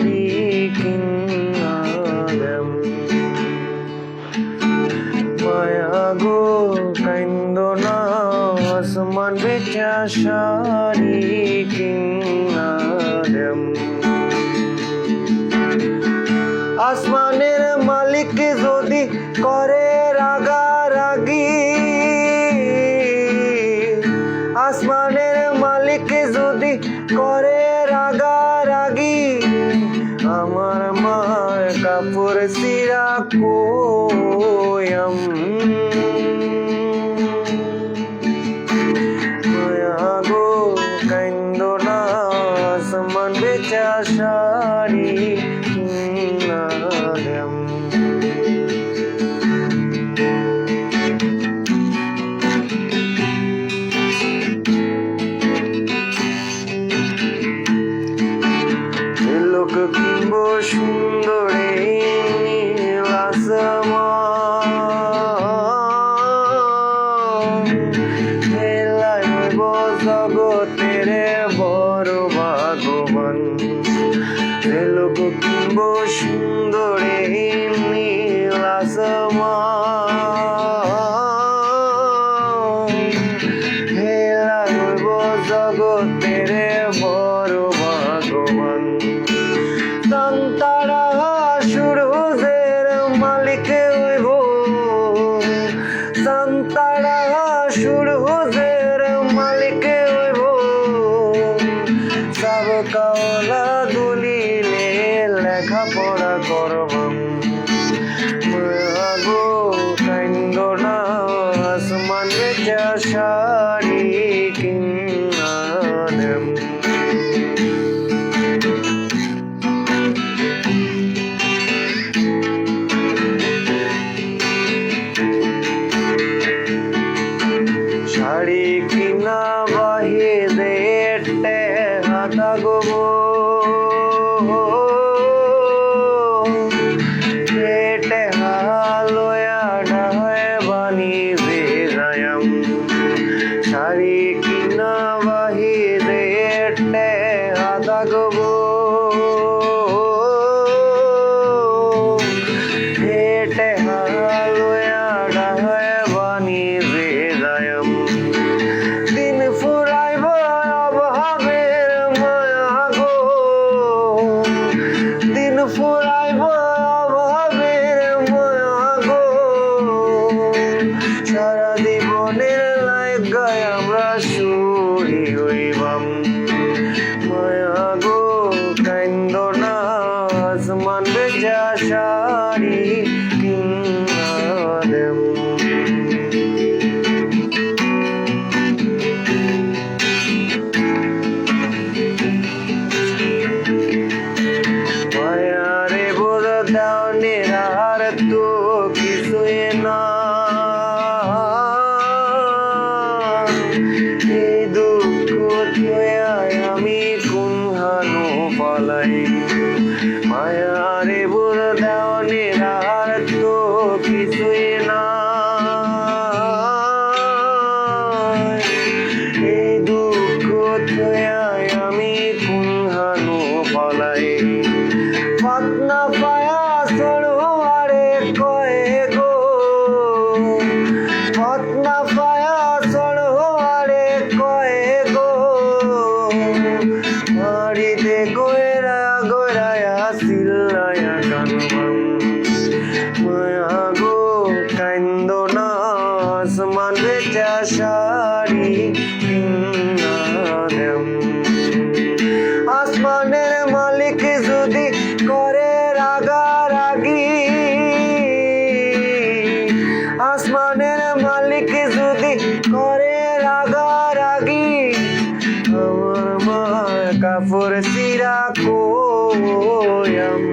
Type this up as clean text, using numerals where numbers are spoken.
শাড়ি কিনা দেম। মায়া গো কাইন্দো না আসমান বেচা শাড়ি কিনা দেম। আসমানের মালিক যদি করে রাগারাগি, আসমানের মালিক যদি করে রাগারাগি, আমার মার কাপড় সিরা কোয়াম। মায়া গো কাইন্দো না আসমান বেচা শাড়ি কিনা দেম। লোক কিনব সুন্দরে নীল আসমান, হেলাই হইব জগতের বড় ভাগবান। লোক কিনব সুন্দরে নীল আসমান, হেলাই হইব জগতের বড় ভাগবান। তারা সুরজের মালিক হইব, তারা সুরজের মালিক হইব। সব কাওলা দলিলে লেখাপড়া করবাম। মায়া গো কাইন্দো না আসমান বেচা শাড়ি কিনা দেম। শাড়ি কিনা বাহিরে টেহা থাকব, টেহা লয়া ডাহে বানি বেজায়াম। শাড়ি কিনা বাহিরে টেহা থাকব, টেহা লয়া ডাহে বানি বেজায়াম। দিন ফুরাইব অভাবের মায়া গো, দিন ফুরাইব অভাবের মায়া গো। সারা জীবনের লাইগায় আমরা সুখী হইবাম। মায়া গো কাইন্দো না আসমান বেচা শাড়ি কিনা দেম। মায়ারে বোঝ দাও নিরার তো কিছুই না, এই দুঃখ থুয়া আমি কোন হানো পালাই। মায়ারে বোঝ দাও নিরার তো কিছুই না, এই দুঃখ থুয়া আমি কোন হানো পালাই। পাতনা পায়া সরোয়ারে কয়ে গো, পাতনা পায়া সরোয়ারে কয়ে গো। বাড়িতে গোয়রা গোয়রায়া সিল্লায়া কানবাম। মায়া গো কাইন্দো না আসমান বেচা শাড়ি কিনা দেম। আসমানের মালিক যদি করে রাগারাগি, আসমানের মালিক যদি করে রাগারাগি, আমার মার কাপড় সিরা কোয়াম।